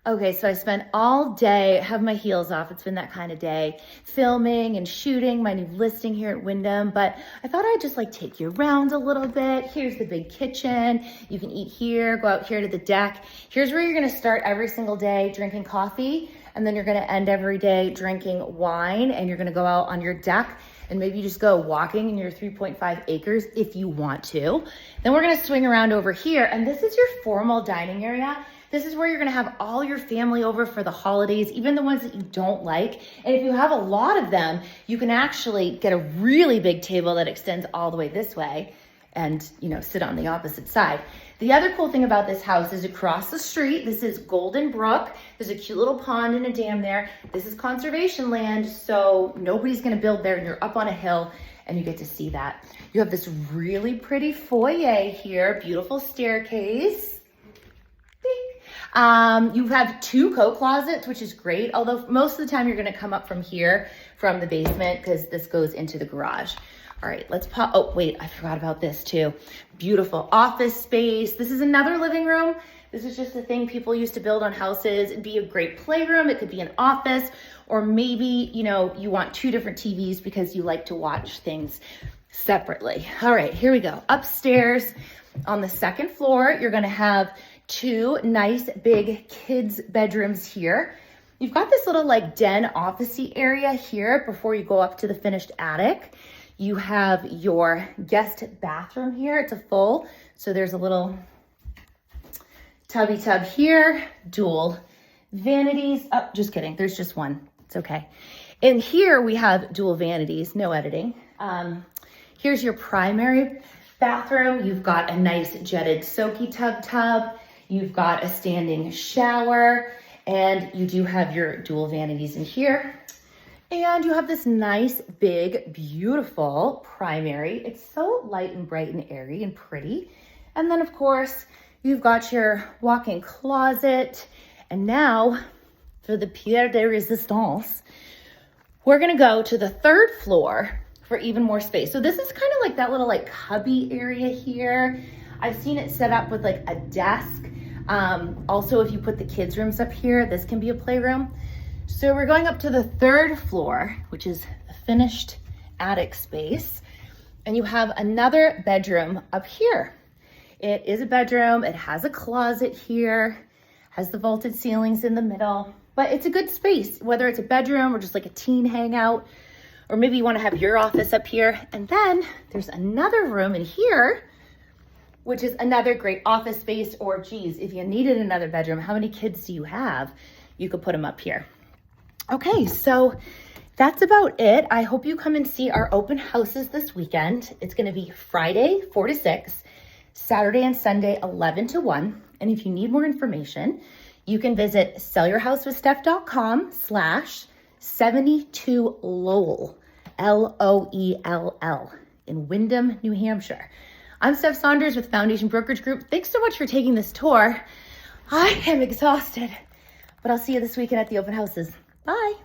Okay, so I spent all day, have my heels off. It's been that kind of day, filming and shooting my new listing here at Windham, but I thought I'd just like take you around a little bit. Here's the big kitchen. You can eat here, go out here to the deck. Here's where you're gonna start every single day drinking coffee, and then you're gonna end every day drinking wine, and you're gonna go out on your deck and maybe just go walking in your 3.5 acres if you want to. Then we're gonna swing around over here, and this is your formal dining area. This is where you're gonna have all your family over for the holidays, even the ones that you don't like. And if you have a lot of them, you can actually get a really big table that extends all the way this way and sit on the opposite side. The other cool thing about this house is across the street, this is Golden Brook. There's a cute little pond and a dam there. This is conservation land, so nobody's gonna build there, and you're up on a hill and you get to see that. You have this really pretty foyer here, beautiful staircase. You have 2 coat closets, which is great. Although most of the time you're gonna come up from here, from the basement, because this goes into the garage. All right, let's pop, oh wait, I forgot about this too. Beautiful office space. This is another living room. This is just a thing people used to build on houses. It'd be a great playroom. It could be an office, or maybe, you want 2 different TVs because you like to watch things separately. All right, here we go. Upstairs on the 2nd floor, you're gonna have 2 nice big kids bedrooms here. You've got this little den officey area here before you go up to the finished attic. You have your guest bathroom here. It's a full, so there's a little tubby tub here, dual vanities. Oh, just kidding, there's just one, it's okay. And here we have dual vanities, no editing. Here's your primary bathroom. You've got a nice jetted soaky tub. You've got a standing shower, and you do have your dual vanities in here. And you have this nice, big, beautiful primary. It's so light and bright and airy and pretty. And then of course, you've got your walk-in closet. And now for the pièce de résistance, we're gonna go to the 3rd floor for even more space. So this is kind of like that little cubby area here. I've seen it set up with a desk. Also, if you put the kids' rooms up here, this can be a playroom. So we're going up to the 3rd floor, which is the finished attic space. And you have another bedroom up here. It is a bedroom. It has a closet here, has the vaulted ceilings in the middle, but it's a good space, whether it's a bedroom or just a teen hangout, or maybe you want to have your office up here. And then there's another room in here, which is another great office space, or geez, if you needed another bedroom, how many kids do you have? You could put them up here. Okay, so that's about it. I hope you come and see our open houses this weekend. It's gonna be Friday, 4 to 6, Saturday and Sunday, 11 to 1. And if you need more information, you can visit sellyourhousewithsteph.com/72Lowell, Lowell, in Windham, New Hampshire. I'm Steph Saunders with Foundation Brokerage Group. Thanks so much for taking this tour. I am exhausted, but I'll see you this weekend at the open houses. Bye.